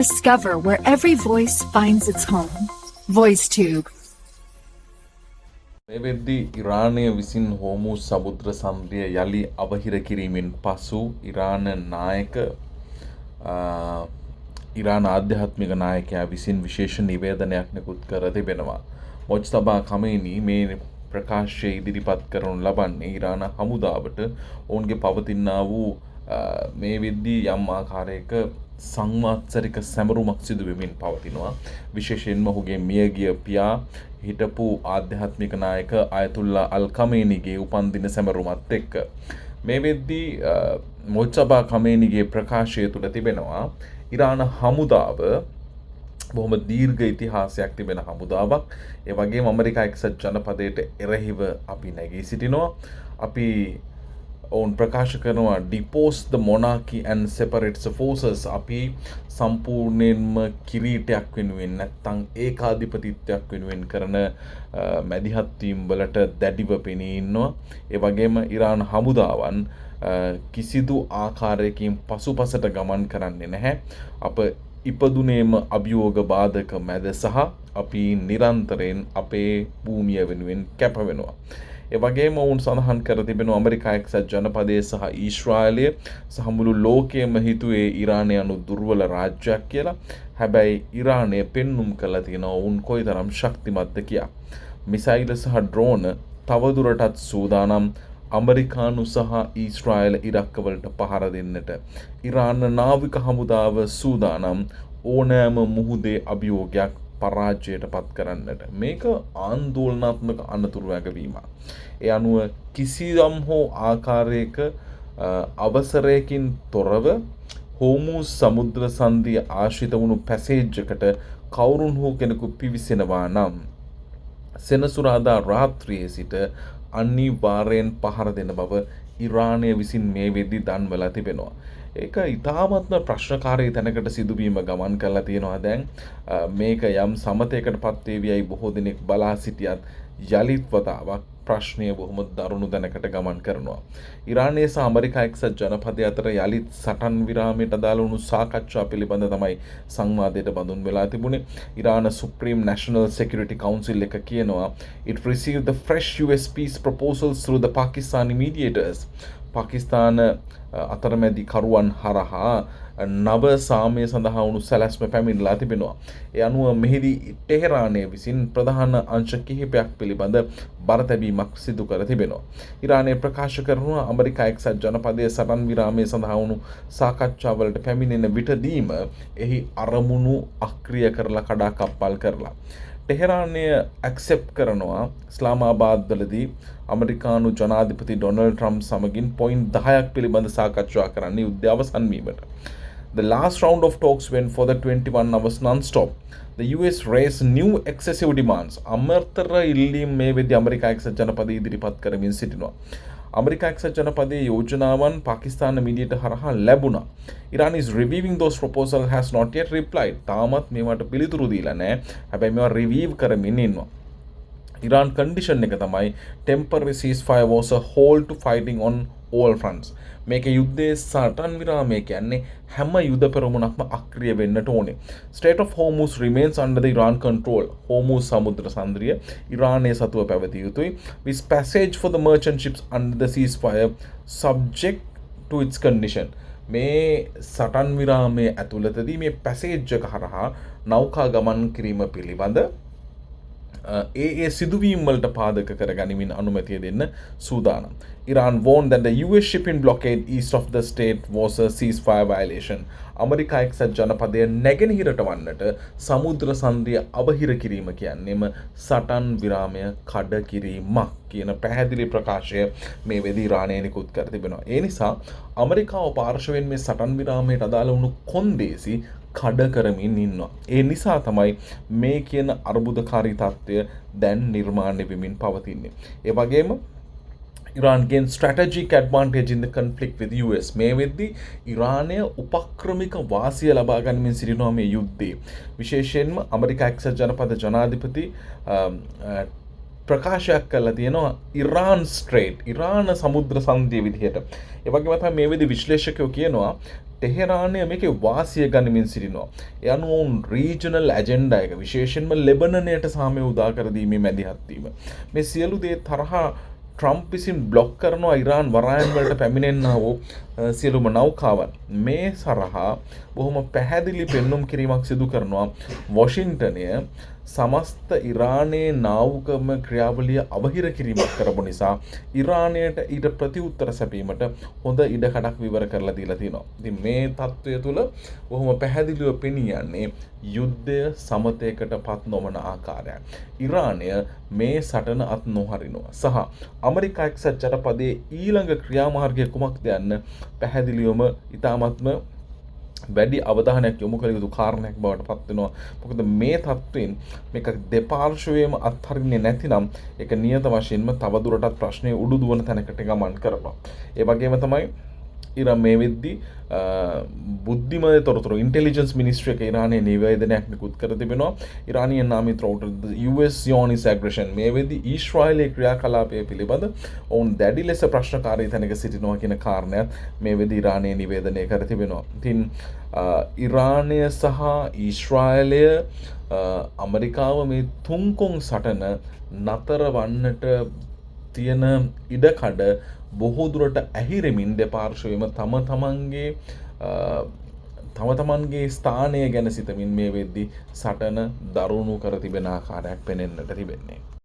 Discover where every voice finds its home. VoiceTube. මේ වෙද්දී ඉරානය විසින් හෝමුස් සමුද්‍ර සන්ධිය යළි අවහිර කිරීමෙන් පසු ඉරාන ආධ්‍යාත්මික නායකයා විසින් විශේෂ නිවේදනයක් නිකුත් කර තිබෙනවා. මොජ්තබා ඛමේනි මේ ප්‍රකාශය ඉදිරිපත් කරනු ලබන්නේ ඉරාන හමුදාවට ඔවුන්ගේ පවතිනා වූ මේ වෙද්දී යම් ආකාරයක සංවත්සරික සැමරුමක් සිදු වෙමින් පවතිනවා. විශේෂයෙන්ම ඔහුගේ මියගිය පියා හිටපු ආධ්‍යාත්මික නායක අයතුල්ලා අල් ඛමේනිගේ උපන්දින සැමරුමත් එක්ක මේ වෙද්දී මොජ්තබා ඛමේනිගේ ප්‍රකාශය තුළ තිබෙනවා ඉරාන හමුදාව බොහොම දීර්ඝ ඉතිහාසයක් තිබෙන හමුදාවක්. ඒ වගේම ඇමරිකා එක්සත් ජනපදයට එරෙහිව අපි නැගී සිටිනවා. අපි ඔවුන් ප්‍රකාශ කරනවා depose the monarchy and separate the forces. අපි සම්පූර්ණයෙන්ම කිරීටයක් වෙනුවෙන් නැත්තම් ඒකාධිපතිත්වයක් වෙනුවෙන් කරන මැදිහත් වීම් වලට දැඩිව පෙනී ඉන්නවා. ඒ වගේම ඉරාන හමුදාවන් කිසිදු ආකාරයකින් පසුපසට ගමන් කරන්නේ නැහැ. අප ඉපදුනේම අභියෝග බාධක මැද සහ අපි නිරන්තරයෙන් අපේ භූමිය වෙනුවෙන් කැප වෙනවා. ඒ වගේම ඔවුන් සඳහන් කර තිබෙනවා ඇමරිකා එක්සත් ජනපදයේ සහ ඊශ්‍රායලය සහ මුළු ලෝකයේම හිතුවේ ඉරානය අනු දුර්වල රාජ්‍යයක් කියලා. හැබැයි ඉරානය පෙන්눔 කළා තියෙනවා ඔවුන් කොයිතරම් ශක්තිමත්ද කියා. මිසයිල් සහ ඩ්‍රෝන තවදුරටත් සූදානම් ඇමරිකානු සහ ඊශ්‍රායල ඉරක්කවලට පහර දෙන්නට. ඉරාන නාවික හමුදාව සූදානම් ඕනෑම මුහුදේ අභියෝගයක් පරාජයට පත් කරන්නට. මේක ආන්දෝලනාත්මක අනතුරු වැගවීමක්. ඒ අනුව කිසියම් හෝ ආකාරයක අවසරයකින් තොරව හෝමුස් සමුද්‍ර සන්ධිය ආශ්‍රිත වුණු පැසේජ්ජකට කවුරුන් හෝ කෙනෙකු පිවිසෙනවා නම් සෙනසුරාදා රාත්‍රියේ සිට අනිවාර්යෙන් පහර දෙන බව ඉරානය විසින් මේ වෙද්දී දන්වලා තිබෙනවා. ඒක ඉතාමත්ම ප්‍රශ්නකාරී තැනකට සිදුවීම ගමන් කරලා තියෙනවා. දැන් මේක යම් සමතයකට පත්වේවියයි බොහෝ දෙනෙක් බලා සිටියත් යලිත් වතාවක් ප්‍රශ්නය බොහොම දරුණු තැනකට ගමන් කරනවා. ඉරානය සහ ඇමරිකා එක්සත් ජනපදය අතර යලිත් සටන් විරාමයට අදාළ වුණු සාකච්ඡා පිළිබඳ තමයි සංවාදයට බඳුන් වෙලා තිබුණේ. ඉරාන Supreme National Security Council එක කියනවා it received the fresh US peace proposals through the Pakistani mediators. Pakistan අතරමැදි කරුවන් හරහා නව සාමය සඳහා වුණු සැලැස්ම පැමිණලා තිබෙනවා. ඒ අනුව මෙහිදී ටෙහෙරානය විසින් ප්‍රධාන අංශ කිහිපයක් පිළිබඳ බර තැබීමක් සිදු කර තිබෙනවා. ඉරානය ප්‍රකාශ කරනවා ඇමරිකා එක්සත් ජනපදයේ සටන් විරාමය සඳහා වුණු සාකච්ඡාවලට පැමිණෙන විටදීම එහි අරමුණු අක්‍රිය කරලා කඩා කප්පල් කරලා. ටෙහෙරානය ඇක්සෙප්ට් කරනවා ඉස්ලාමාබාද් වලදී ඇමරිකානු ජනාධිපති ඩොනල්ඩ් ට්‍රම්ප් සමගින් පොයින්ට් 10ක් පිළිබඳ සාකච්ඡා කරන්න යුද්ධය අවසන් වීමට. The last round of talks went for the 21 hours non-stop. The US raised new excessive demands. අමතර ඉල්ලීම් මේ වෙද්දී ඇමරිකා එක්සත් ජනපදය ඉදිරිපත් කරමින් සිටිනවා. ඇමරිකා එක්සත් ජනපදයේ යෝජනාවන් පාකිස්තාන මීඩියට හරහා ලැබුණා. Iran is reviewing those proposals has not yet replied. තාමත් මේවට පිළිතුරු දීලා නැහැ. හැබැයි මේවා රිවීව් කරමින් ඉන්නවා. Iran condition එක තමයි temporary ceasefire was a halt to fighting on all fronts. මේක යුද්ධයේ සටන් විරාමය කියන්නේ හැම යුද පෙරමුණක්ම අක්‍රිය වෙන්නට ඕනේ. State of Hormuz remains under the Iran control. Hormuz සමුද්‍ර සන්ධිය ඉරානයේ සතුව පැවතිය යුතුයි. With passage for the merchant ships under the ceasefire subject to its condition. මේ සටන් විරාමයේ ඇතුළතදී මේ පැසේජ් එක හරහා නෞකා ගමන් කිරීම පිළිබඳ ඒ සිදුවීම් වලට පාදක කර ගනිමින් අනුමැතිය දෙන්න සූදානම්. Iran warned that the US shipping blockade east of the state was a ceasefire violation. America එක්සත් ජනපදය නැගෙනහිරට වන්නට සමුද්‍ර සන්ධිය අවහිර කිරීම කියන්නේම සටන් විරාමය කඩ කිරීමක් කියන පැහැදිලි ප්‍රකාශය මේ වෙදී ඉරානය නිකුත් කර තිබෙනවා. ඒ නිසා ඇමරිකාව පාර්ශවයෙන් මේ සටන් විරාමයට අදාළ වුණු කොන්දේසි කඩ කරමින් ඉන්නවා. ඒ නිසා තමයි මේ කියන අර්බුදකාරී තත්ත්වය දැන් නිර්මාණය වෙමින් පවතින්නේ. ඒ වගේම Iran gained strategic advantage in the conflict with US. මේ වෙද්දී ඉරානය උපක්‍රමික වාසිය ලබා ගනිමින් සිටිනවා මේ යුද්ධයේ. විශේෂයෙන්ම ඇමරිකා එක්සත් ජනපද ජනාධිපති ප්‍රකාශයක් කරලා තියෙනවා ඉරාන් ස්ට්‍රේට් ඉරාන සමුද්‍ර සන්ධිය විදිහට. ඒ වගේම තමයි මේ විදිහ විශ්ලේෂකයෝ කියනවා ටෙහෙරානය මේකේ වාසිය ගනිමින් සිටිනවා. ඒ අනුව ඔවුන් රීජනල් ඇජෙන්ඩා එක විශේෂයෙන්ම ලෙබනනයට සාමය උදා කර දීමේ මැදිහත් වීම. මේ සියලු දේ තරහා ට්‍රම්ප් විසින් බ්ලොක් කරනවා ඉරාන් වරායන් වලට පැමිණෙන්නා වූ සියලුම නෞකාවන්. මේ සරහා බොහොම පැහැදිලි පෙන්눔 කිරීමක් සිදු කරනවා වොෂින්ටනය සමස්ත ඉරානයේ නාවිකම ක්‍රියාවලිය අවහිර කිරීමක් කරපු නිසා ඉරානයට ඊට ප්‍රතිඋත්තර සැපීමට හොඳ ඉඩකඩක් විවර කරලා දීලා තියෙනවා. ඉතින් මේ තත්ත්වය තුළ බොහොම පැහැදිලිව පෙනී යන්නේ යුද්ධය සමතයකට පත් නොවන ආකාරයක්. ඉරානය මේ සටන අත් නොහරිනවා. සහ ඇමරිකා එක්සත් ජනපදයේ ඊළඟ ක්‍රියාමාර්ගය කුමක්ද යන්න පැහැදිලිවම ඉතාමත්ම වැඩි අවධානයක් යොමු කළ යුතු කාරණයක් බවට පත් වෙනවා. මොකද මේ තත්ත්වයෙන් මේක දෙපාර්ශ්වයේම අත්හරින්නේ නැතිනම් ඒක නියත වශයෙන්ම තවදුරටත් ප්‍රශ්නේ උඩු දුවන තැනකට ගමන් කරනවා. ඒ වගේම තමයි ඉරාන් මේ වෙද්දී බුද්ධිමය තොරතුරු ඉන්ටෙලිජන්ස් මිනිස්ට්‍රි එක ඉරානයේ නිවේදනයක් නිකුත් කර තිබෙනවා. ඉරානියන් නාමිත රෝටර් US Zionist aggression මේ වෙද්දී ඊශ්‍රායලයේ ක්‍රියාකලාපය පිළිබඳ ඔවුන් දැඩි ලෙස ප්‍රශ්නකාරී තැනක සිටිනවා කියන කාරණයක් මේ වෙද්දී ඉරානයේ නිවේදනය කර තිබෙනවා. ඉතින් ඉරානය සහ ඊශ්‍රායලය ඇමරිකාව මේ තුන්කොන් සටන නතර වන්නට තියෙන ඉඩකඩ බොහෝ දුරට ඇහිරෙමින් දෙපාර්ශ්වයම තම තමන්ගේ ස්ථානය ගැන සිතමින් මේ වෙද්දී සටන දරුණු කර තිබෙන ආකාරයක් පෙනෙන්නට තිබෙන්නේ.